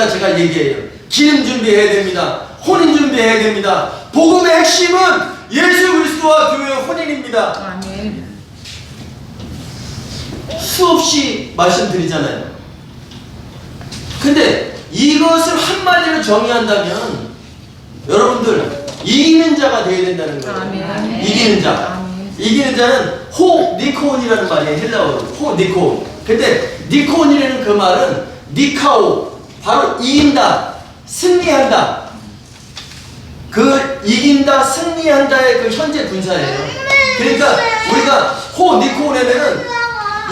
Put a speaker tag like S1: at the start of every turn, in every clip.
S1: 때마다 제가 얘기해요. 기름 준비해야 됩니다. 혼인 준비해야 됩니다. 복음의 핵심은 예수 그리스도와 교회의 혼인입니다.
S2: 아멘.
S1: 수없이 말씀드리잖아요. 근데 이것을 한마디로 정의한다면 여러분들 이기는 자가 되어야 된다는 거예요.
S2: 아멘.
S1: 이기는 자.
S2: 아멘.
S1: 이기는 자는 호니코온이라는 말이에요. 헬라어로 호니코온. 근데 니코온이라는 그 말은 니카오, 바로 이긴다, 승리한다. 그 이긴다, 승리한다의 그 현재 분사예요. 그러니까 우리가 호니코온에는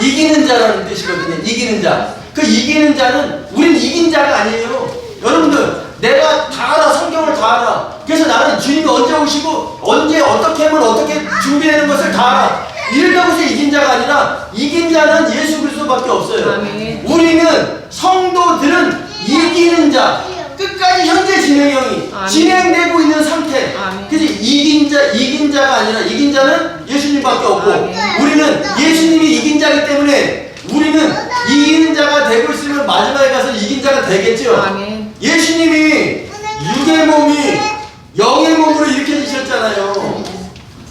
S1: 이기는 자라는 뜻이거든요. 이기는 자. 그 이기는 자는 우린 이긴 자가 아니에요. 여러분들, 내가 다 알아. 성경을 다 알아. 그래서 나는 주님이 언제 오시고 언제 어떻게 하면 어떻게 준비되는 것을 다 알아. 이런다고 해서 이긴 자가 아니라 이긴 자는 예수 그리스도밖에 없어요.
S2: 아멘.
S1: 우리는 성도들은 이기는 자. 끝까지 현재 진행형이
S2: 아멘.
S1: 진행되고 있는 상태.
S2: 아멘.
S1: 그래서 이긴 자가 아니라 이긴 자는 예수님밖에 없고
S2: 아멘.
S1: 우리는 예수님이 이긴 자이기 때문에 우리는 이기는 자가 되고 있으면 마지막에 가서 이긴 자가 되겠죠.
S2: 아멘.
S1: 예수님이 육의 몸이 영의 몸으로 일으켜지셨잖아요.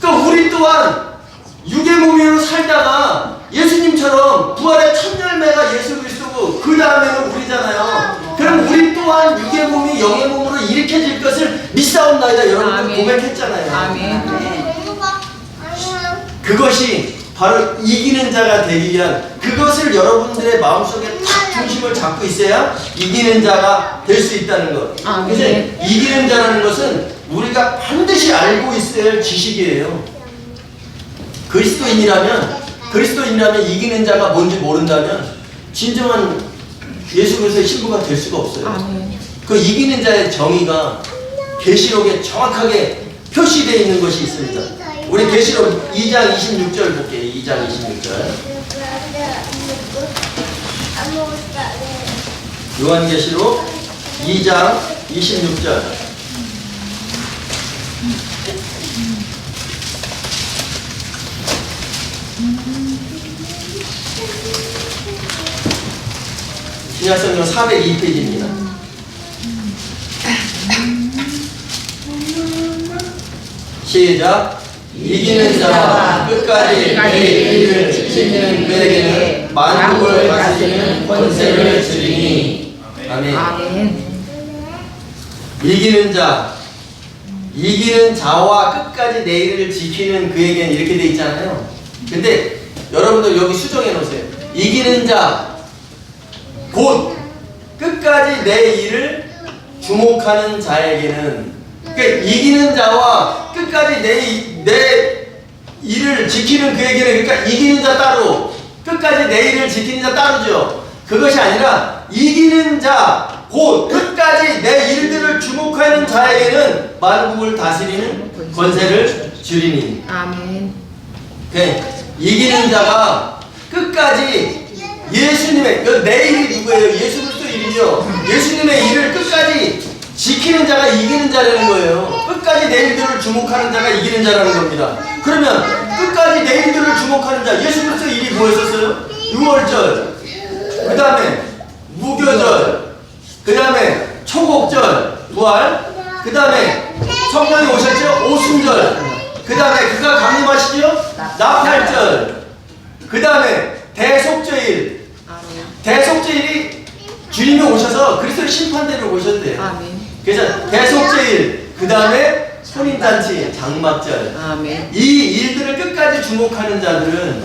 S1: 그러니까 우리 또한 육의 몸으로 살다가 예수님처럼 부활의 첫 열매가 예수 그리스도고 그 다음에는 우리잖아요. 그럼 우리 또한 육의 몸이 영의 몸으로 일으켜질 것을 믿사옵나이다. 여러분들
S2: 아멘.
S1: 고백했잖아요.
S2: 아멘.
S1: 그것이 바로 이기는 자가 되기 위한, 그것을 여러분들의 마음속에 딱 중심을 잡고 있어야 이기는 자가 될 수 있다는 것.
S2: 아멘.
S1: 그래서 이기는 자라는 것은 우리가 반드시 알고 있어야 할 지식이에요. 그리스도인이라면 이기는 자가 뭔지 모른다면 진정한 예수 그리스도의 신부가 될 수가 없어요.
S2: 아멘.
S1: 그 이기는 자의 정의가 계시록에 정확하게 표시되어 있는 것이 있습니다. 우리 계시록 2장 26절 볼게요. 2장 26절. 요한계시록 2장 26절. 신약성경 402페이지입니다. 시작. 이기는 자와 끝까지 내 일을 지키는 그에게는 만국을 다스리는 권세를 주리니. 아멘.
S2: 아멘.
S1: 이기는 자, 이기는 자와 끝까지 내 일을 지키는 그에게는 이렇게 돼 있잖아요. 근데 여러분들 여기 수정해 놓으세요. 이기는 자, 곧 끝까지 내 일을 주목하는 자에게는, 그러니까 이기는 자와 끝까지 내 일을 지키는 그에게는, 그러니까 이기는 자 따로, 끝까지 내 일을 지키는 자 따로죠. 그것이 아니라 이기는 자, 곧 끝까지 내 일들을 주목하는 자에게는 만국을 다스리는 권세를 주리니.
S2: 아멘.
S1: 이기는 자가 끝까지 예수님의, 내 일이 누구예요? 예수 그리스도 일이죠. 예수님의 일을 끝까지 지키는 자가 이기는 자라는 거예요. 끝까지 내 일들을 주목하는 자가 이기는 자라는 겁니다. 그러면 끝까지 내 일들을 주목하는 자, 예수 그리스도 일이 뭐였었어요? 6월절, 그 다음에 무교절, 그 다음에 초곡절, 부활, 그 다음에 성령이 오셨죠? 오순절, 그 다음에 그가 강림하시죠? 나팔절, 그 다음에 대속죄일. 대속죄일이 주님이 오셔서 그리스도의 심판대로 오셨대요.
S2: 아멘.
S1: 그래서 대속죄일, 그 다음에 혼인잔치, 장막절,
S2: 아멘.
S1: 이 일들을 끝까지 주목하는 자들은,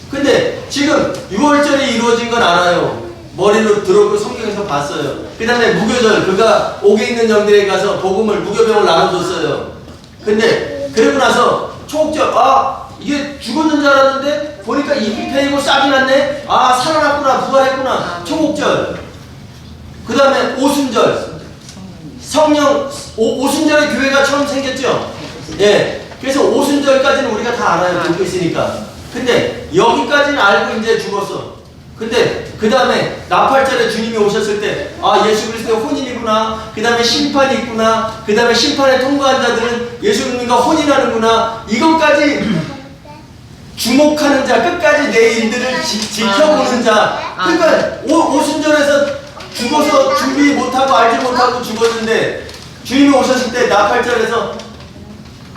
S1: 근데 지금 6월절이 이루어진 건 알아요. 머리로 들어오고 성경에서 봤어요. 그 다음에 무교절, 그가 옥에 있는 영들에게 가서 복음을, 무교병을 나눠줬어요. 근데 그러고 나서 초옥절, 이게 죽었는 줄 알았는데 보니까 잎이 패이고 싹이 났네. 살아났구나, 부활했구나. 초옥절, 그 다음에 오순절, 성령, 오순절에 교회가 처음 생겼죠. 예. 그래서 오순절까지는 우리가 다 알아요. 듣고 있으니까. 근데 여기까지는 알고 이제 죽었어. 근데 그 다음에 나팔절에 주님이 오셨을 때, 예수 그리스도의 혼인이구나. 그 다음에 심판이 있구나. 그 다음에 심판에 통과한 자들은 예수님과 혼인하는구나. 이것까지 주목하는 자, 끝까지 내 일들을 지켜보는 자. 그러니까 오순절에서 죽어서 준비 못하고 알지 못하고 죽었는데 주님이 오셨을 때 나 8절에서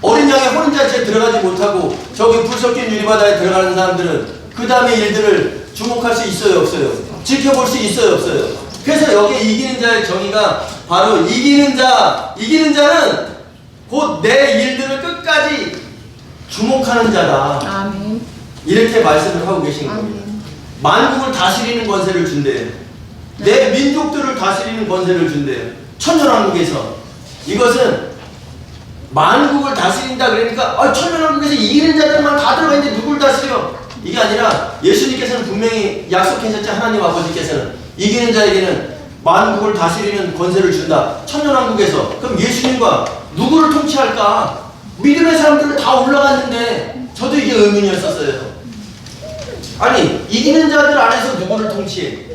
S1: 어린 양의 혼인잔치에 들어가지 못하고 저기 불 섞인 유리바다에 들어가는 사람들은 그 다음의 일들을 주목할 수 있어요 없어요? 지켜볼 수 있어요 없어요? 그래서 여기에 이기는 자의 정의가 바로 이기는 자는 곧 내 일들을 끝까지 주목하는 자다.
S2: 아멘.
S1: 이렇게 말씀을 하고 계신
S2: 아멘.
S1: 겁니다. 만국을 다스리는 권세를 준대요. 내 민족들을 다스리는 권세를 준대요. 천년왕국에서. 이것은 만국을 다스린다 그러니까 천년왕국에서 이기는 자들만 다 들어가 있는데 누굴 다스려? 이게 아니라 예수님께서는 분명히 약속하셨죠. 하나님 아버지께서는 이기는 자에게는 만국을 다스리는 권세를 준다. 천년왕국에서. 그럼 예수님과 누구를 통치할까? 믿음의 사람들은 다 올라갔는데 저도 이게 의문이었었어요. 아니 이기는 자들 안에서 누구를 통치해?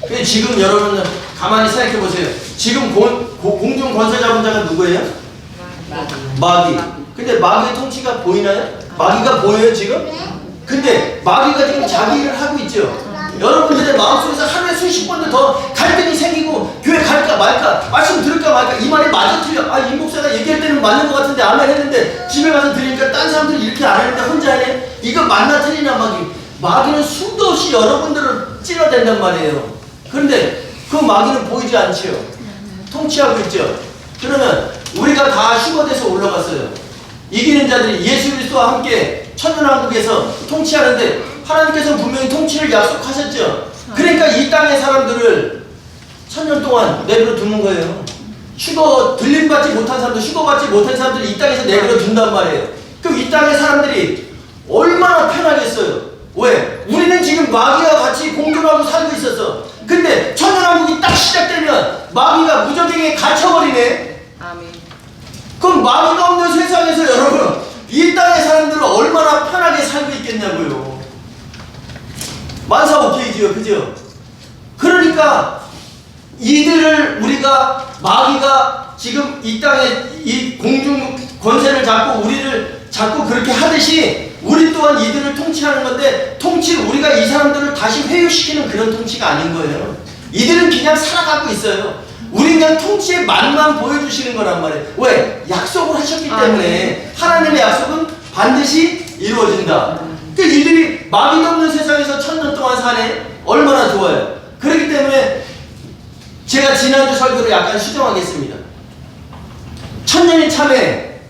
S1: 근데 지금 여러분 가만히 생각해 보세요. 지금 공중 권세 잡은 자가 누구예요? 마귀. 근데 마귀의 통치가 보이나요? 마귀가 보여요 지금? 근데 마귀가 지금 자기 일을 하고 있죠. 여러분들의 마음속에서 하루에 수십 번도 더 갈등이 생기고 교회 갈까 말까 말씀 들을까 말까 이 말이 맞아 틀려. 이 목사가 얘기할 때는 맞는 것 같은데 아멘 했는데 집에 가서 들으니까 딴 사람들이 이렇게 안 했는데 혼자 해. 이거 맞나 틀리나 마귀는 수도 없이 여러분들을 찔러댄단 말이에요. 그런데 그 마귀는 보이지 않지요. 통치하고 있죠. 그러면 우리가 다 휴거돼서 올라갔어요. 이기는 자들이 예수 그리스도와 함께 천년왕국에서 통치하는데 하나님께서는 분명히 통치를 약속하셨죠. 그러니까 이 땅의 사람들을 천년 동안 내버려 두는 거예요. 휴거 들림받지 못한 사람들, 휴거받지 못한 사람들을 이 땅에서 내버려 둔단 말이에요. 그럼 이 땅의 사람들이 얼마나 편하겠어요. 왜? 우리는 지금 마귀와 같이 공존하고 살고 있었어. 근데 천년왕국이 딱 시작되면 마귀가 무적행에 갇혀버리네.
S2: 아멘.
S1: 그럼 마귀가 없는 세상에서 여러분 이 땅의 사람들은 얼마나 편하게 살고 있겠냐고요. 만사 오케이지요, 그죠? 그러니까 이들을 우리가 마귀가 지금 이 땅에 이 공중 권세를 잡고 우리를 잡고 그렇게 하듯이 우리 또한 이들을 통치하는 건데 우리가 이 사람들을 다시 회유시키는 그런 통치가 아닌 거예요. 이들은 그냥 살아가고 있어요. 우리는 그냥 통치의 맛만 보여주시는 거란 말이에요. 왜? 약속을 하셨기 때문에 하나님의 약속은 반드시 이루어진다. 그러니까 이들이 마귀도 없는 세상에서 천년 동안 사네. 얼마나 좋아요. 그렇기 때문에 제가 지난주 설교를 약간 수정하겠습니다. 천년이 참에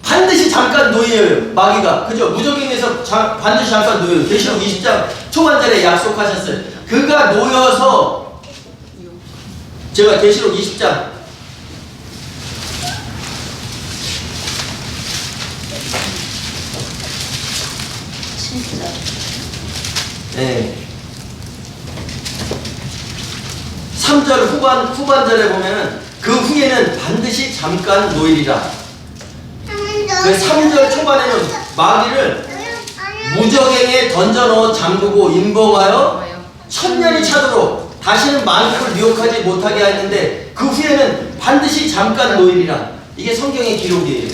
S1: 반드시 잠깐 놓여요. 마귀가. 그죠? 무적행에서 반드시 잠깐 놓여요. 계시록 20장 초반절에 약속하셨어요. 그가 놓여서 제가 계시록 20장 네. 3절 후반절에 보면은 그 후에는 반드시 잠깐 놓이리라. 그 3절 초반에는 마귀를 무적행에 던져넣어 잠그고 임봉하여 천년이 차도록 다시는 만국을 미혹하지 못하게 하였는데 그 후에는 반드시 잠깐 놓이리라. 이게 성경의 기록이에요.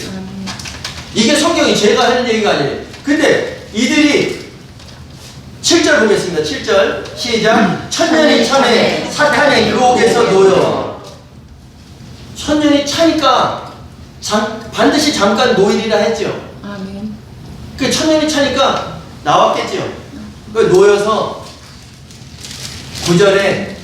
S1: 이게 성경이 제가 하는 얘기가 아니에요. 근데 이들이 7절 보겠습니다. 7절 시작. 천년이 차매 사탄의 유혹에서 놓여. 천년이 차니까 반드시 잠깐 놓이리라 했죠.
S2: 아멘.
S1: 그 천년이 차니까 나왔겠죠. 그 놓여서 9절에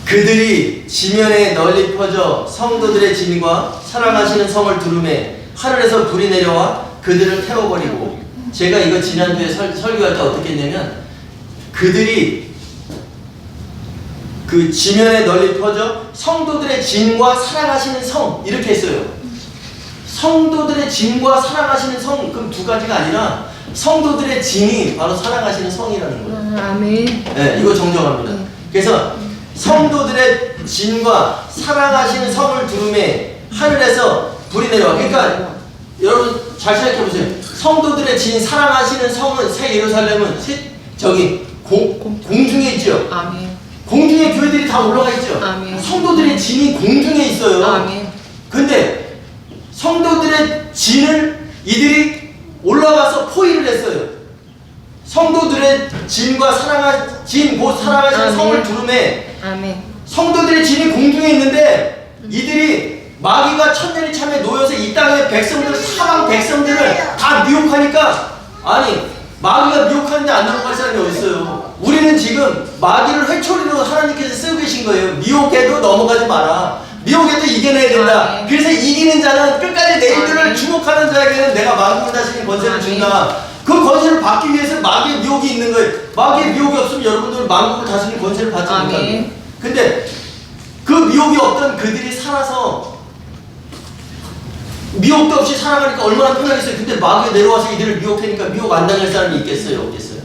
S1: 그들이 지면에 널리 퍼져 성도들의 진과 사랑하시는 성을 두루매 하늘에서 불이 내려와 그들을 태워버리고. 제가 이거 지난주에 설교할 때 어떻게 했냐면 그들이 그 지면에 널리 퍼져 성도들의 진과 사랑하시는 성 이렇게 했어요. 성도들의 진과 사랑하시는 성, 그럼 두 가지가 아니라 성도들의 진이 바로 사랑하시는 성이라는 거예요.
S2: 아멘.
S1: 네, 이거 정정합니다. 그래서 성도들의 진과 사랑하시는 성을 두루매 하늘에서 불이 내려와. 그러니까 여러분 잘 생각해 보세요. 성도들의 진, 사랑하시는 성은 새 예루살렘은 공중에 있죠.
S2: 아멘.
S1: 공중에 교회들이 다 올라가 있죠.
S2: 아멘.
S1: 성도들의 진이 공중에 있어요.
S2: 아멘.
S1: 근데 성도들의 진을 이들이 올라가서 포위를 했어요. 성도들의 진과 곧 사랑하시는 성을 두루매
S2: 아멘.
S1: 성도들의 진이 공중에 있는데 이들이 마귀가 천년이 참에 놓여서 이 땅의 백성들, 사방 백성들을 다 미혹하니까, 아니 마귀가 미혹하는데 안 넘어갈 사람이 어디 있어요? 우리는 지금 마귀를 회초리로 하나님께서 쓰고 계신 거예요. 미혹해도 넘어가지 마라. 미혹해도 이겨내야 된다. 그래서 이기는 자는 끝까지 내 일들을 주목하는 자에게는 내가 마귀를 다스리는 권세를 준다. 그 권세를 받기 위해서 마귀의 미혹이 있는 거예요. 마귀의 미혹이 없으면 여러분들은 만국을 다스리는 권세를 받지 못합니다. 근데 그 미혹이 없던 그들이 살아서 미혹도 없이 살아가니까 얼마나 편하겠어요. 근데 마귀가 내려와서 이들을 미혹하니까 미혹 안 당할 사람이 있겠어요? 없겠어요?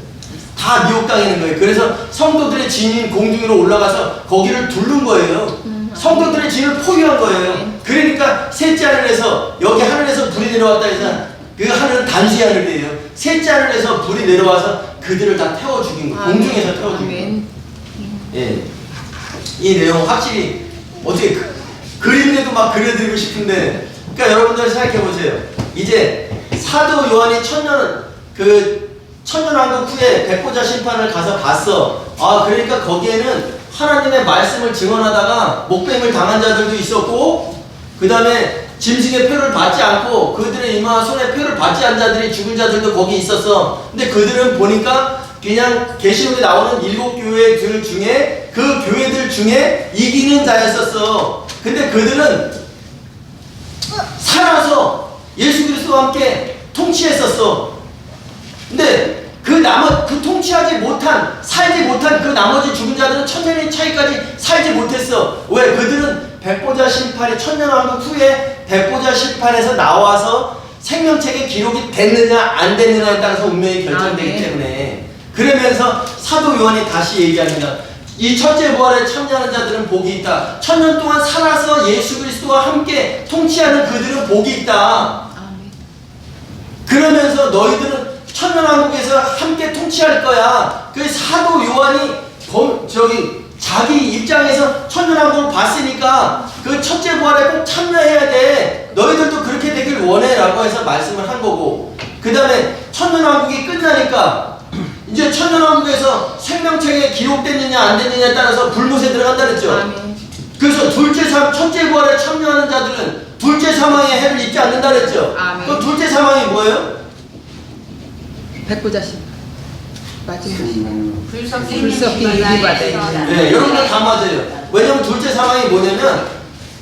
S1: 다 미혹당하는 거예요. 그래서 성도들의 진인 공중으로 올라가서 거기를 두른 거예요. 성도들의 진을 포위한 거예요. 그러니까 셋째 하늘에서, 여기 하늘에서 불이 내려왔다 해서 그 하늘은 단수의 하늘이에요. 셋째 하늘에서 불이 내려와서 그들을 다 태워 죽인 거예요. 공중에서 태워 죽인 거예요. 예. 이 내용 확실히 어떻게 그림에도 막 그려드리고 싶은데, 그러니까 여러분들 생각해 보세요. 이제 사도 요한이 천년왕국 후에 백보자 심판을 가서 봤어. 아, 그러니까 거기에는 하나님의 말씀을 증언하다가 목뱀을 당한 자들도 있었고, 그 다음에 짐승의 표를 받지 않고 그들의 이마 손에 표를 받지 않은 자들이 죽은 자들도 거기 있었어. 근데 그들은 보니까 그냥 계시록에 나오는 7교회들 중에, 그 교회들 중에 이기는 자였었어. 근데 그들은 살아서 예수 그리스도와 함께 통치했었어. 근데 그 통치하지 못한, 살지 못한 그 나머지 죽은 자들은 천년의 차이까지 살지 못했어. 왜? 그들은 백보자 심판이, 천년왕국 후에 백보자 심판에서 나와서 생명책에 기록이 됐느냐 안 됐느냐에 따라서 운명이 결정되기 때문에. 그러면서 사도 요한이 다시 얘기합니다. 이 첫째 부활에 참여하는 자들은 복이 있다. 천년 동안 살아서 예수 그리스도와 함께 통치하는 그들은 복이 있다. 그러면서 너희들은 천년왕국에서 함께 통치할 거야. 그 사도 요한이 자기 입장에서 천년왕국을 봤으니까 그 첫째 부활에 꼭 참여해야 돼. 너희들도 그렇게 되길 원해 라고 해서 말씀을 한 거고, 그 다음에 천년왕국이 끝나니까 이제 천년왕국에서 생명책에 기록됐느냐 안 됐느냐에 따라서 불못에 들어간다 그랬죠. 그래서 첫째 부활에 참여하는 자들은 둘째 사망의 해를 입지 않는다 그랬죠. 그 둘째 사망이 뭐예요?
S2: 백보자 심판. 마지막
S3: 불섞인
S2: 유리바다.
S1: 네, 여러분들 다 맞아요. 왜냐면 둘째 사망이 뭐냐면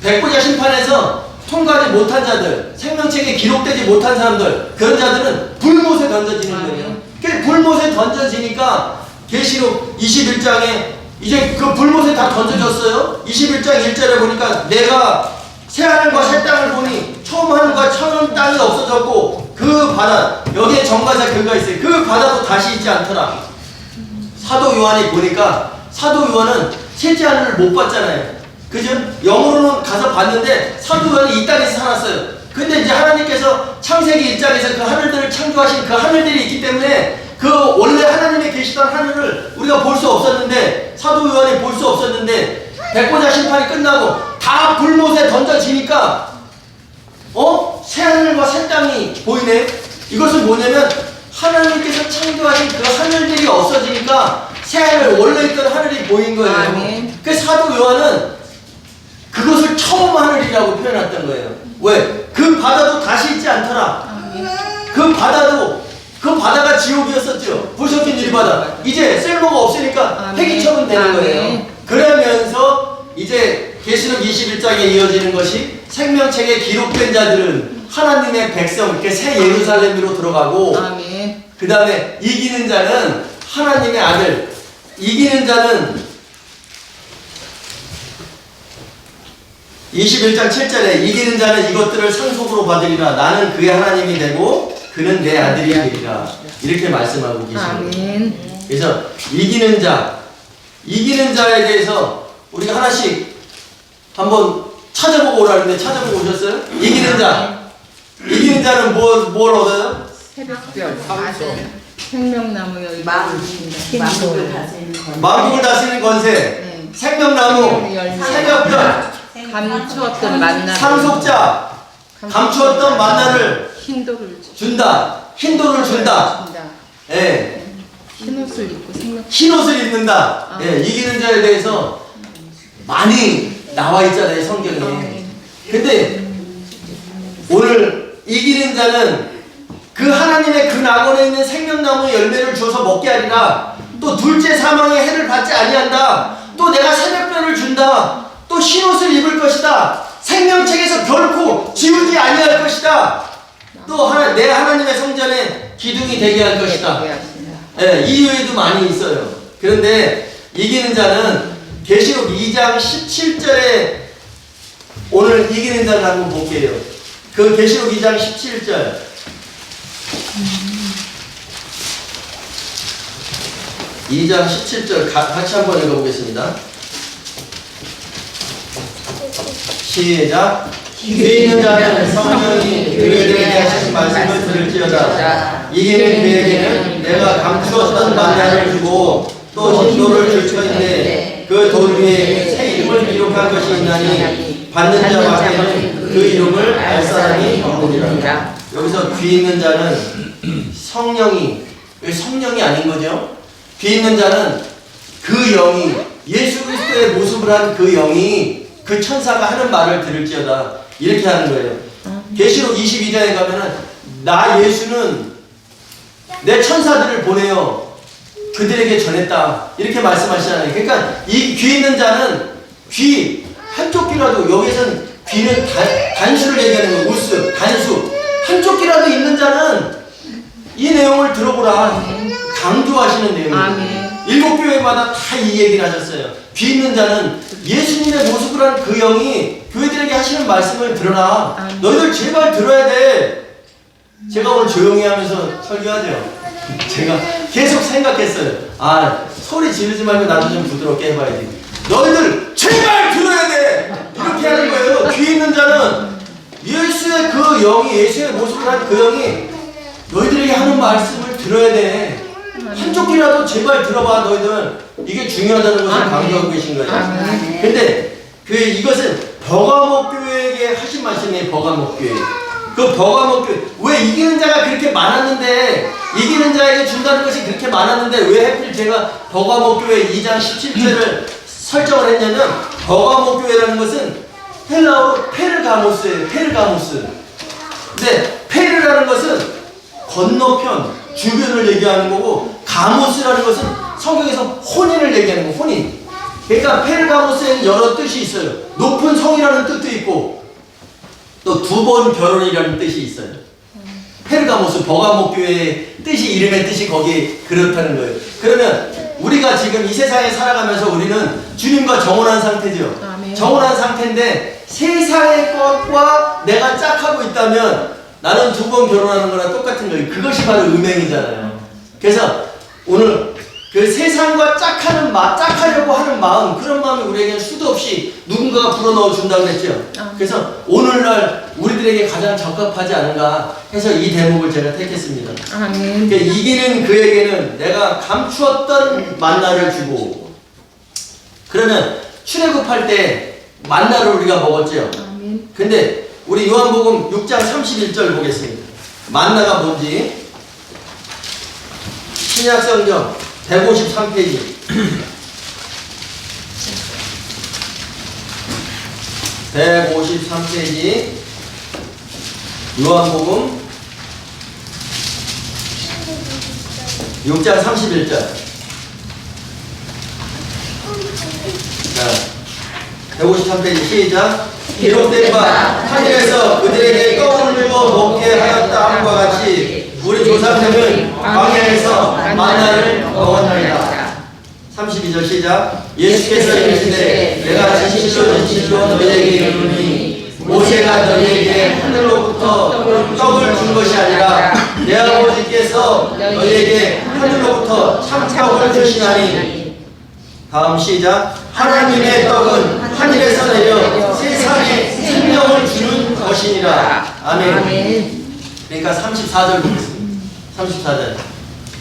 S1: 백보자 심판에서 통과하지 못한 자들, 생명책에 기록되지 못한 사람들, 그런 자들은 불못에 던져지는 거예요. 그 불못에 던져지니까 계시록 21장에 이제 그 불못에 다 던져졌어요. 21장 1절에 보니까 내가 새하늘과 새 땅을 보니 처음 하늘과 처음 땅이 없어졌고 그 바다, 여기에 정가사 그가 있어요. 그 바다도 다시 있지 않더라. 사도 요한이 보니까, 사도 요한은 셋째 하늘을 못 봤잖아요. 그죠? 영으로는 가서 봤는데 사도 요한이 이 땅에서 살았어요. 근데 이제 하나님께서 창세기 1장에서 그 하늘들을 창조하신 그 하늘들이 있기 때문에 그 원래 하나님의 계시던 하늘을 우리가 볼 수 없었는데, 사도 요한이 볼 수 없었는데 백보자 심판이 끝나고 다 불못에 던져지니까 새하늘과 새 땅이 보이네. 이것은 뭐냐면 하나님께서 창조하신 그 하늘들이 없어지니까 새하늘, 원래 있던 하늘이 보인 거예요. 그 사도 요한은 그것을 처음 하늘이라고 표현했던 거예요. 왜? 그 바다도 다시 있지 않더라. 그 바다가 지옥이었었죠. 불섞인 유리바다. 이제 쓸모가 없으니까 폐기처분 되는 거예요. 그러면서 이제 계시록 21장에 이어지는 것이 생명책에 기록된 자들은 하나님의 백성, 이렇게 새 예루살렘으로 들어가고, 그 다음에 이기는 자는 하나님의 아들, 이기는 자는 21장 7절에 이기는 자는 이것들을 상속으로 받으리라. 나는 그의 하나님이 되고 그는 내 아들이 되리라. 이렇게 말씀하고 계십니다. 그래서 이기는 자에 대해서 우리가 하나씩 한번 찾아보고 오라는데 찾아보고 오셨어요? 이기는 자는 뭘 얻어요?
S2: 새벽별, 생명나무 여기
S1: 만국을 다스리는 권세, 생명나무, 새벽별,
S2: 감추었던 만나,
S1: 상속자, 감추었던 만나를
S2: 흰돌을
S1: 준다. 흰돌을 준다. 예.
S2: 흰옷을 입고
S1: 흰옷을 입는다. 예, 이기는 자에 대해서 많이 나와 있잖아요, 성경에. 근데 오늘 이기는 자는 그 하나님의 그 낙원에 있는 생명나무 열매를 주어서 먹게 하리라. 또 둘째 사망의 해를 받지 아니한다. 또 내가 새벽별을 준다. 또 흰옷을 입을 것이다. 생명책에서 결코 지우지 아니할 것이다. 또 내 하나님의 성전에 기둥이 되게 할 것이다. 예, 이 외에도 많이 있어요. 그런데 이기는 자는 계시록 2장 17절에 오늘 이기는 자를 한번 볼게요. 그 계시록 2장 17절. 2장 17절 같이 한번 읽어보겠습니다. 시작. 귀 있는 자는 성령이 그에게 하신 말씀을 들을지어다. 이기는 그에게는 내가 감추었던 만나를 주고 또 흰돌을 줄 터인데 그 돌 위에 새 이름을 기록한 것이 있나니 받는 자 밖에는 그 이름을 알 사람이 없느니라. 여기서 귀 있는 자는 성령이 아닌 거죠. 귀 있는 자는 그 영이 예수 그리스도의 모습을 한 그 영이 그 천사가 하는 말을 들을지어다. 이렇게 하는 거예요. 계시록 22장에 가면은 나 예수는 내 천사들을 보내어 그들에게 전했다. 이렇게 말씀하시잖아요. 그러니까 이 귀 있는 자는 귀 한쪽 귀라도, 여기서는 귀는 단수를 얘기하는 거예요. 우스, 단수. 한쪽 귀라도 있는 자는 이 내용을 들어보라. 강조하시는 내용이에요. 7교회마다 다 이 얘기를 하셨어요. 귀 있는 자는 예수님의 모습을 한 그 영이 교회들에게 하시는 말씀을 들어라. 너희들 제발 들어야 돼. 제가 오늘 조용히 하면서 설교하죠. 제가 계속 생각했어요. 소리 지르지 말고 나도 좀 부드럽게 해봐야지. 너희들 제발 들어야 돼. 이렇게 하는 거예요. 귀 있는 자는 예수의 그 영이, 예수의 모습을 한 그 영이 너희들에게 하는 말씀을 들어야 돼. 한쪽 귀라도 제발 들어봐. 너희들 이게 중요하다는 것을 강조하고 계신 거예요. 근데 이것은 버가모 교회에게 하신 말씀이에요. 버가모 교회. 그 버가모 교회, 왜 이기는 자가 그렇게 많았는데, 이기는 자에게 준다는 것이 그렇게 많았는데 왜 하필 제가 버가모 교회 2장 17절을 설정을 했냐면, 버가모 교회라는 것은 헬라어로 페르가모스예요. 페르가모스. 근데 페르라는 것은 건너편, 주변을 얘기하는 거고, 가모스라는 것은 성경에서 혼인을 얘기하는 거, 혼인. 그러니까 페르가모스에는 여러 뜻이 있어요. 높은 성이라는 뜻도 있고, 또 두 번 결혼이라는 뜻이 있어요. 페르가모스, 버가모 교회의 뜻이, 이름의 뜻이 거기에 그렇다는 거예요. 그러면 우리가 지금 이 세상에 살아가면서 우리는 주님과 정혼한 상태죠. 정혼한 상태인데 세상의 것과 내가 짝하고 있다면 나는 두 번 결혼하는 거랑 똑같은 거예요. 그것이 바로 음행이잖아요. 그래서 오늘 그 세상과 짝하려고 하는 마음, 그런 마음이 우리에게는 수도 없이 누군가가 불어넣어 준다고 했죠. 그래서 오늘날 우리들에게 가장 적합하지 않은가 해서 이 대목을 제가 택했습니다. 그러니까 이기는 그에게는 내가 감추었던 만나를 주고, 그러면 출애굽할 때 만나를 우리가 먹었죠. 근데 우리 요한복음 6장 31절 보겠습니다. 만나가 뭔지. 신약성경 153페이지. 요한복음 6장 31절. 자, 153페이지 시작. 기록된 바 하늘에서 그들에게 떡을 주어 먹게 하였다 함과 같이 우리 조상들은 광야에서 만나를 먹었나이다. 32절 시작. 예수께서 이르시되 내가 진실로 너희에게 이르노니 모세가 너희에게 하늘로부터 떡을 준 것이 아니라 내 아버지께서 너희에게 하늘로부터 참떡을 주시나니. 다음 시작. 하나님의 떡은 하늘에서 내려 세상에 생명을 주는 것이니라. 아멘. 그러니까 34절 보겠습니다. 34절.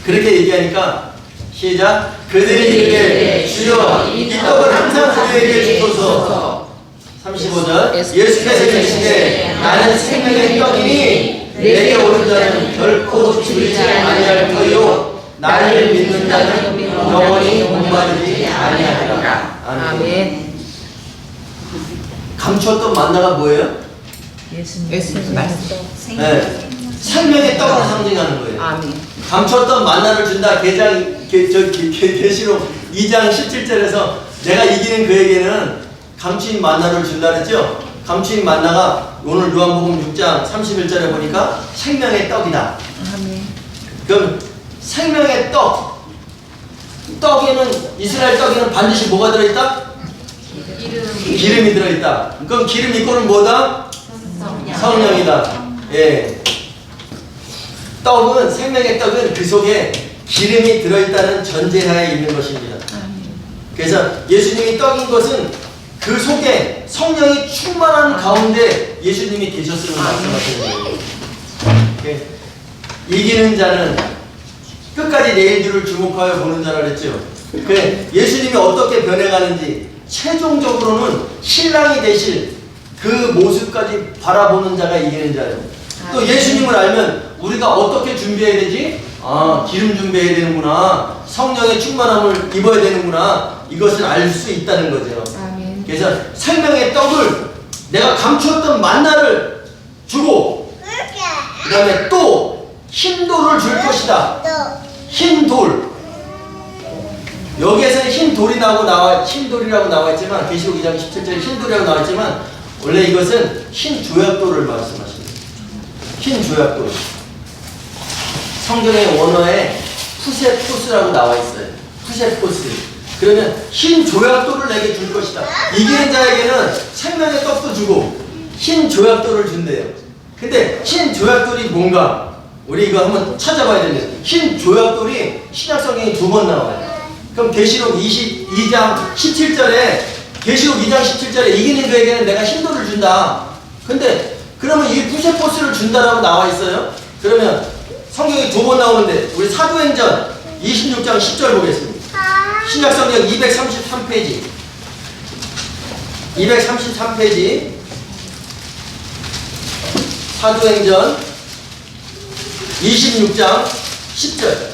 S1: 그렇게 얘기하니까 시작. 그들이 이르되 주여 이 떡을 항상 우리에게 주소서. 35절. 예수께서 이르시되 나는 생명의 떡이니 내게 오는 자는 결코 줄이지 아니할 터요 나를 믿는 자는 영원히 목마르지 아니하리라. 아멘. 감추었던 만나가 뭐예요?
S2: 예수님 말씀.
S1: 네. 생명의 떡을 상징하는 거예요.
S2: 아멘.
S1: 감췄던 만나를 준다. 계시록 2장 17절에서 내가 이기는 그에게는 감추인 만나를 준다 그랬죠? 감추인 만나가 오늘 요한복음 6장 31절에 보니까 생명의 떡이다.
S2: 아멘.
S1: 그럼 생명의 떡에는 이스라엘 떡에는 반드시 뭐가 들어있다? 기름이 들어있다. 그럼 기름 이꼬는 뭐다? 성령이다. 예. 떡은 생명의 떡은 그 속에 기름이 들어있다는 전제하에 있는 것입니다. 그래서 예수님이 떡인 것은 그 속에 성령이 충만한 가운데 예수님이 계셨음을 말씀하시는 거예요. 예. 이기는 자는 끝까지 내 일들을 주목하여 보는 자라 그랬죠. 그래, 예수님이 어떻게 변해가는지 최종적으로는 신랑이 되실 그 모습까지 바라보는 자가 이기는 자예요. 또 예수님을 알면 우리가 어떻게 준비해야 되지? 아, 기름 준비해야 되는구나. 성령의 충만함을 입어야 되는구나. 이것을 알 수 있다는 거죠.
S2: 아멘.
S1: 그래서 생명의 떡을 내가 감추었던 만나를 주고 그 다음에 또 흰돌을 줄 것이다. 흰돌. 여기에서는 흰돌이라고 나와 있지만 계시록 2장 17절에 흰돌이라고 나와 있지만 원래 이것은 흰 조약돌을 말씀하십니다. 흰 조약돌. 성경의 원어에 푸세포스라고 나와 있어요. 푸세포스. 그러면 흰 조약돌을 내게 줄 것이다. 이기는 자에게는 생명의 떡도 주고 흰 조약돌을 준대요. 근데 흰 조약돌이 뭔가? 우리 이거 한번 찾아봐야 됩니다. 흰 조약돌이 신약성경에 2번 나와요. 그럼 계시록 22장 17절에 계시록 2장 17절에 이기는 그에게는 내가 흰돌을 준다. 근데 그러면 이 푸세포스를 준다라고 나와 있어요. 그러면 성경이 2번 나오는데 우리 사도행전 26장 10절 보겠습니다. 신약성경 233페이지 233페이지 사도행전 26장 10절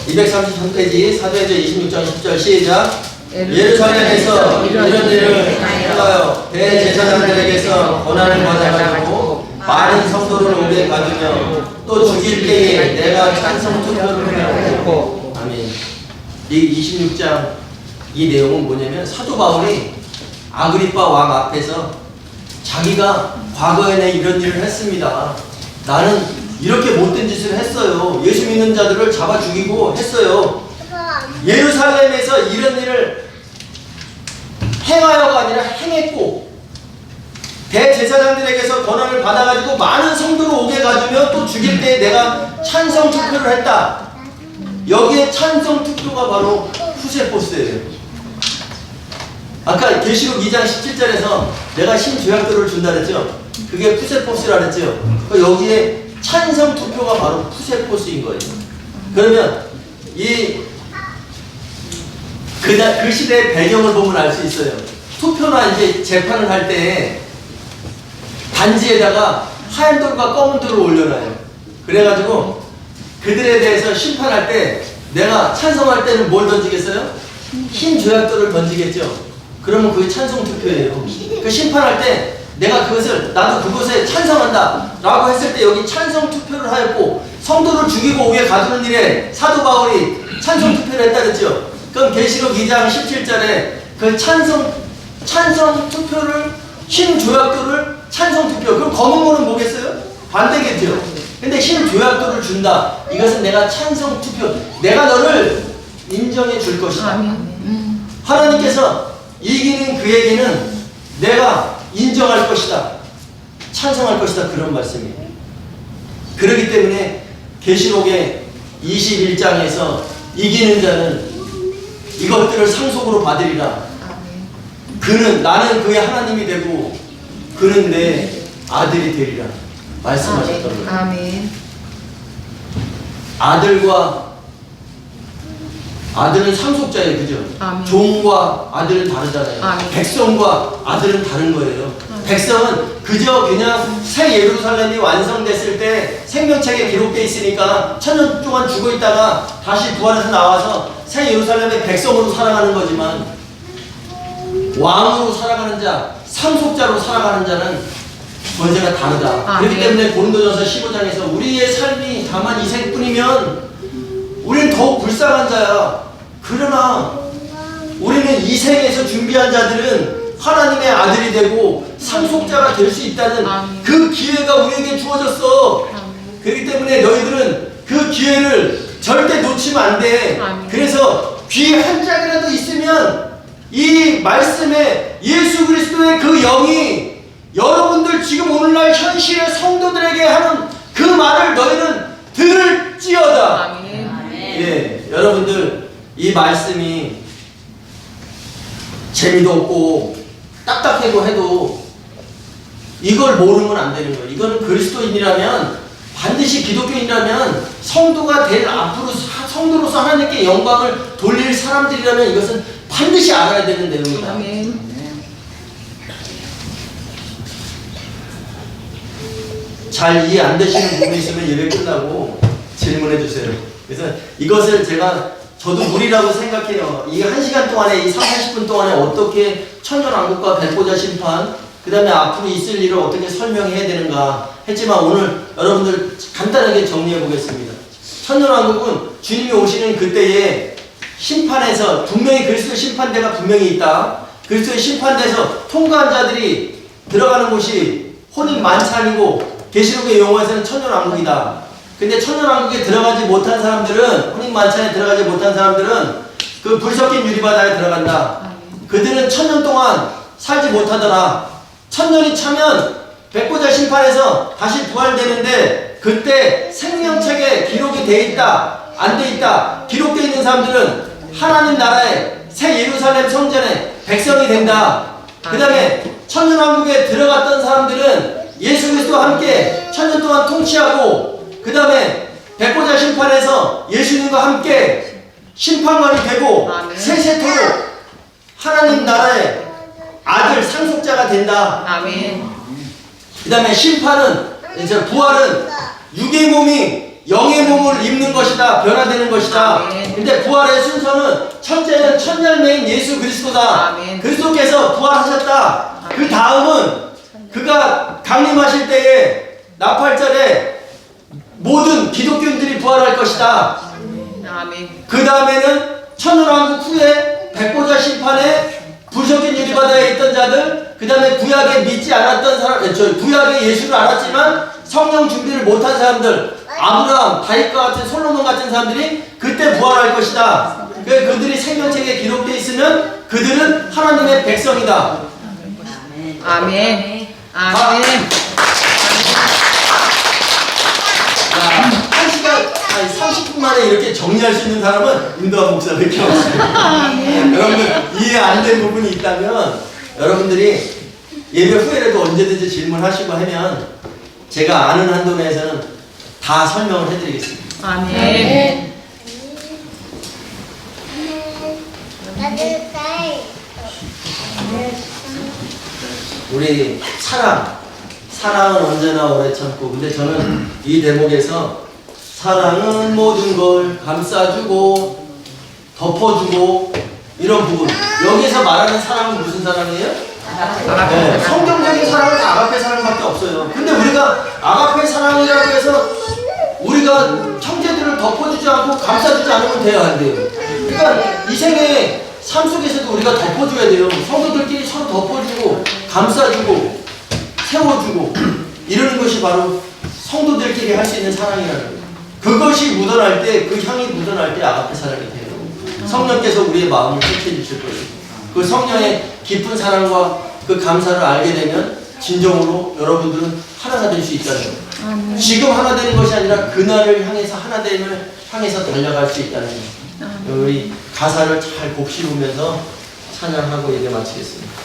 S1: 233페이지 사도행전 26장 10절 시작. 예루살렘에서 이런 일을 행하여 대제사장들에게서 권한을 받아가지고 많은 성도를 오게 가두며 또 죽일 때에 내가 찬성 투표를 하고. 아멘. 이 26장 이 내용은 뭐냐면 사도 바울이 아그리빠 왕 앞에서 자기가 과거에는 이런 일을 했습니다. 나는 이렇게 못된 짓을 했어요. 예수 믿는 자들을 잡아 죽이고 했어요. 예루살렘에서 이런 일을 행하여가 아니라 행했고 대제사장들에게서 권한을 받아가지고 많은 성도를 오게 가두며 또 죽일 때 내가 찬성 투표를 했다. 여기에 찬성 투표가 바로 푸세포스예요. 아까 계시록 2장 17절에서 내가 신조약들을 준다 그랬죠. 그게 푸세포스라 그랬죠. 여기에 찬성 투표가 바로 푸세포스인 거예요. 그러면 그 시대의 배경을 보면 알 수 있어요. 투표나 이제 재판을 할 때 단지에다가 하얀 돌과 검은 돌을 올려놔요. 그래가지고 그들에 대해서 심판할 때 내가 찬성할 때는 뭘 던지겠어요? 흰 조약돌을 던지겠죠. 그러면 그게 찬성 투표예요. 그 심판할 때 내가 그것을 나도 그것에 찬성한다 라고 했을 때 여기 찬성 투표를 하였고 성도를 죽이고 오게 가두는 일에 사도 바울이 찬성 투표를 했다 그랬죠. 그럼 계시록 2장 17절에 그 찬성 투표를 흰 조약돌을 찬성 투표. 그럼 검은 거는 뭐겠어요? 반대겠죠. 근데 흰 조약돌을 준다. 이것은 내가 찬성 투표. 내가 너를 인정해 줄 것이다. 하나님께서 이기는 그에게는 내가 인정할 것이다. 찬성할 것이다. 그런 말씀이에요. 그렇기 때문에 계시록의 21장에서 이기는 자는 이것들을 상속으로 받으리라. 나는 그의 하나님이 되고 그는 내 아들이 되리라 말씀하셨던 거예요.
S2: 아멘.
S1: 아들은 상속자예요. 그죠?
S2: 아멘.
S1: 종과 아들은 다르잖아요.
S2: 아멘.
S1: 백성과 아들은 다른 거예요. 백성은 그저 그냥 새 예루살렘이 완성됐을 때 생명책에 기록되어 있으니까 1000년 동안 죽어 있다가 다시 부활해서 나와서 새 예루살렘의 백성으로 살아가는 거지만, 왕으로 살아가는 자, 상속자로 살아가는 자는 존재가 다르다. 그렇기 때문에 고린도전서 15장에서 우리의 삶이 다만 이 생뿐이면 우리는 더욱 불쌍한 자야. 그러나 우리는 이 생에서 준비한 자들은 하나님의 아들이 되고 상속자가 될 수 있다는 그 기회가 우리에게 주어졌어. 그렇기 때문에 너희들은 그 기회를 절대 놓치면 안 돼. 그래서 귀 한 짝이라도 있으면 이 말씀에 예수 그리스도의 그 영이 여러분들 지금 오늘날 현실의 성도들에게 하는 그 말을 너희는 들을지어다. 예, 여러분들 이 말씀이 재미도 없고 딱딱하고 해도 이걸 모르면 안 되는 거예요. 이거는 그리스도인이라면, 반드시 기독교인이라면, 성도가 될 앞으로 성도로서 하나님께 영광을 돌릴 사람들이라면 이것은 반드시 알아야 되는 내용이다. 잘 이해 안 되시는 부분이 있으면 예배 끝나고 질문해 주세요. 그래서 이것을 저도 무리라고 생각해요. 이 1시간 동안에, 이 30, 40분 동안에 어떻게 천년왕국과 백보자 심판, 그 다음에 앞으로 있을 일을 어떻게 설명해야 되는가 했지만, 오늘 여러분들 간단하게 정리해 보겠습니다. 천년왕국은 주님이 오시는 그때에 심판에서 분명히 그리스도의 심판대가 분명히 있다. 그리스도의 심판대에서 통과한 자들이 들어가는 곳이 혼인 만찬이고, 계시록의 용어에서는 천년왕국이다. 근데 천년왕국에 들어가지 못한 사람들은, 혼인 만찬에 들어가지 못한 사람들은 그 불 섞인 유리바다에 들어간다. 그들은 1000년 동안 살지 못하더라. 1000년이 차면 백보자 심판에서 다시 부활되는데, 그때 생명책에 기록이 돼 있다, 안 돼 있다. 기록되어 있는 사람들은 하나님 나라의 새 예루살렘 성전의 백성이 된다. 그 다음에 천년왕국에 들어갔던 사람들은 예수 그리스도와 함께 1000년 동안 통치하고, 그 다음에 백보자 심판에서 예수님과 함께 심판관이 되고 세세토록 하나님 나라의 아들 상속자가 된다. 그 다음에 심판은, 이제 부활은 육의 몸이 영의 몸을 입는 것이다, 변화되는 것이다. 근데 부활의 순서는 첫째는 첫열매인 예수 그리스도다. 그리스도께서 부활하셨다. 그 다음은 그가 강림하실 때에 나팔절에 모든 기독교인들이 부활할 것이다. 그 다음에는 천년왕국 후에 백보자 심판에 불섞인 유리바다에 있던 자들, 그 다음에 구약에 믿지 않았던 사람, 구약에 예수를 알았지만 성령 준비를 못한 사람들, 아브라함, 다윗과 같은, 솔로몬 같은 사람들이 그때 부활할 것이다. 그들이 생명책에 기록되어 있으면 그들은 하나님의 백성이다.
S2: 아멘.
S1: 자, 30분 만에 이렇게 정리할 수 있는 사람은 인도한 목사밖에 없어요. 여러분들 이해 안 된 부분이 있다면 여러분들이 예배 후에라도 언제든지 질문하시고 하면 제가 아는 한도 내에서는 다 설명을 해드리겠습니다.
S2: 아멘.
S1: 우리 사랑은 언제나 오래 참고, 근데 저는 이 대목에서 사랑은 모든 걸 감싸주고 덮어주고 이런 부분, 여기서 말하는 사랑은 무슨 사랑이에요? 네, 성경적인 사랑은 다 아가페 사랑밖에 없어요. 근데 우리가 아가페 사랑이라고 해서 우리가 형제들을 덮어주지 않고 감싸주지 않으면 돼야 안 돼요. 그러니까 이 생의 삶 속에서도 우리가 덮어줘야 돼요. 성도들끼리 서로 덮어주고 감싸주고 세워주고 이러는 것이 바로 성도들끼리 할 수 있는 사랑이라는 거예요. 그것이 묻어날 때, 그 향이 묻어날 때 아가페 사랑이 돼요. 성령께서 우리의 마음을 촉해 주실 거예요. 그 성령의 깊은 사랑과 그 감사를 알게 되면 진정으로 여러분들은 하나가 될 수 있다는 거예요. 지금 하나 되는 것이 아니라 그날을 향해서 하나됨을 향해서 달려갈 수 있다는 거예요. 우리 가사를 잘 곱씹으면서 찬양하고 예배 마치겠습니다.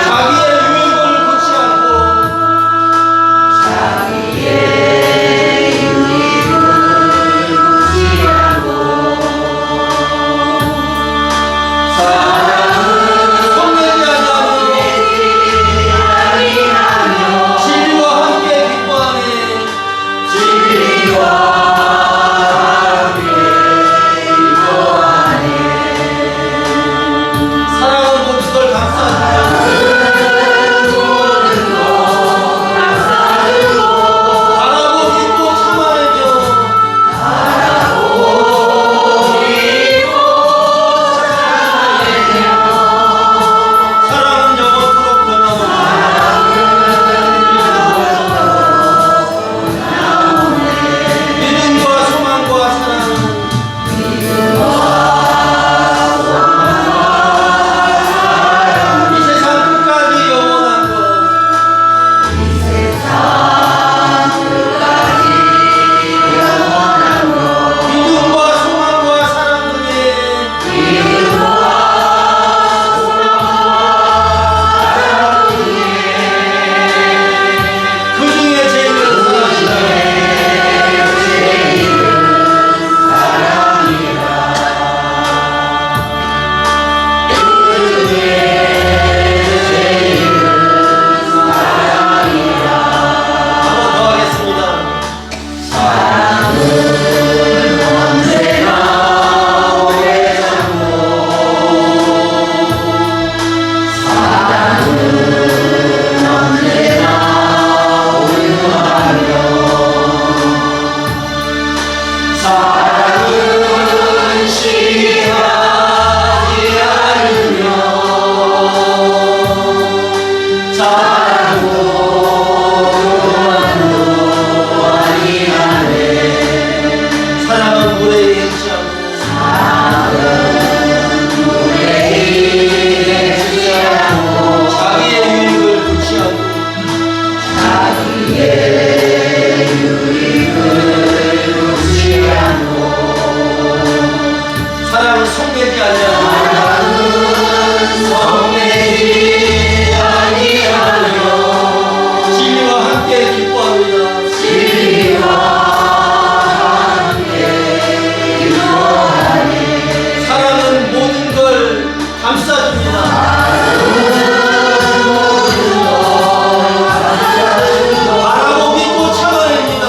S1: 자기의 유익을 놓지 않고 성내지 아니하며 진리와 함께 기뻐하네. 사랑은 모든 걸 감싸주며 바라고 믿고 참아내며 사랑은 영원토록 변함없네. 믿음과 소망과 사랑은 이 세상 끝까지 영원한 것. 믿음과 소망과 사랑 중에 그 중에 제일 큰 사랑이다. 한번 더 하겠습니다. 사랑은 시기하지 않으며 사랑도 그만도 아니하네. 사랑은 무례히 행치 않고 자기의 유익을 두지 않고 사랑은 속내지 아니하며 진리와 함께 기뻐합니다. 사랑은 모든 걸 감싸줍니다. 바라고 믿고 참아냅니다.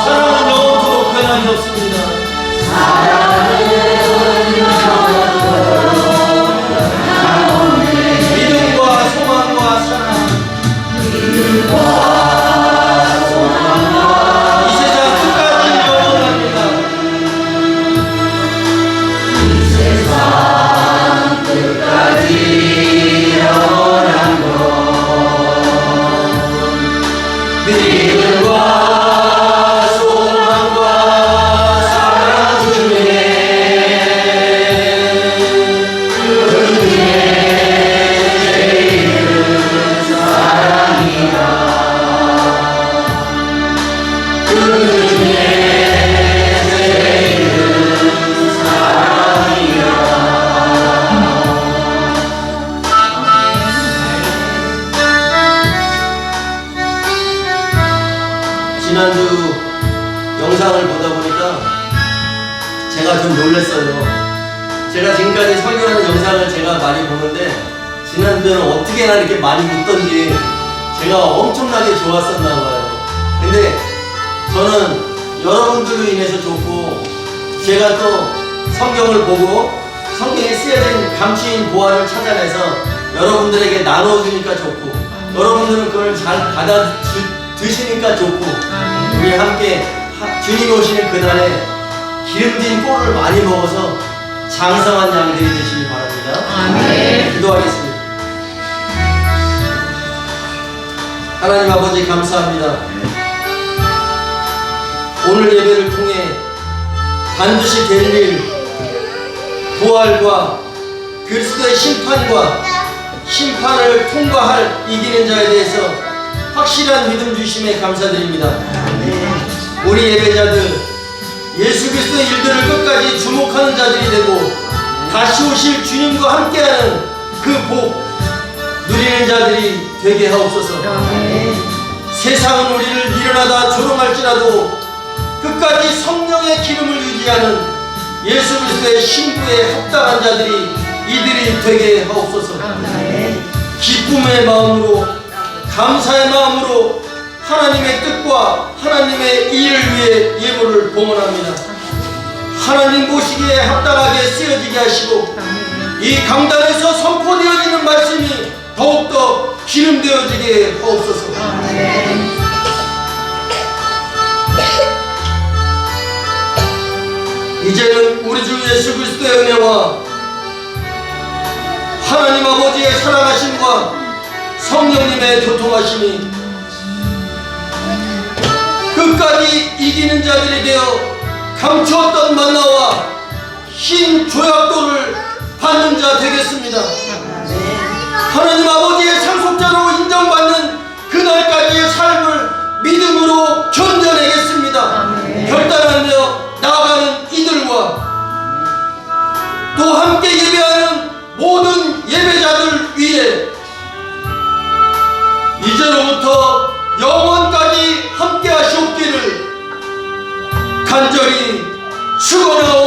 S1: 사랑은 영원토록 변함이 없습니다. 믿음과 소망과 사랑 이 세상 끝까지 영원합니다. 믿음과 소망과 사랑 중에 지난주 영상을 보다 보니까 제가 좀 놀랐어요. 제가 지금까지 설교하는 영상을 제가 많이 보는데 지난주는 어떻게나 이렇게 많이 웃던지 제가 엄청나게 좋았었나 봐요. 근데 저는 여러분들로 인해서 좋고 제가 또 성경을 보고 성경에 쓰여진 감추인 보화를 찾아내서 여러분들에게 나눠주니까 좋고 여러분들은 그걸 잘 드시니까 좋고 우리 함께 주님 오시는 그날에 기름진 꼴을 많이 먹어서 장성한 양들이 되시기 바랍니다.
S2: 아멘.
S1: 기도하겠습니다. 하나님 아버지 감사합니다. 오늘 예배를 통해 반드시 될 일, 부활과 그리스도의 심판과 심판을 통과할 이기는 자에 대해서 확실한 믿음 주심에 감사드립니다. 우리 예배자들 예수 그리스도의 일들을 끝까지 주목하는 자들이 되고 다시 오실 주님과 함께하는 그 복 누리는 자들이 되게 하옵소서. 세상은 우리를 미련하다 조롱할지라도 끝까지 성령의 기름을 유지하는 예수 그리스도의 신부에 합당한 자들이 이들이 되게 하옵소서. 기쁨의 마음으로 감사의 마음으로 하나님의 뜻과 하나님의 일을 위해 예물을 봉헌합니다. 하나님 보시기에 합당하게 쓰여지게 하시고 이 강단에서 선포되어지는 말씀이 더욱더 기름되어지게 하옵소서. 이제는 우리 주 예수 그리스도의 은혜와 하나님 아버지의 사랑하심과 성령님의 교통하심이 끝까지 이기는 자들이 되어 감추었던 만나와 흰 조약돌을 받는 자 되겠습니다. 하나님 아버지의 상속자로 인정받는 그날까지의 삶을 믿음으로 견뎌내겠습니다. 결단하며 나아가는 이들과 또 함께 예배하는 모든 예배자들 위해 이제로부터 영원까지 함께 하시옵기를 간절히 축원하옵나이다.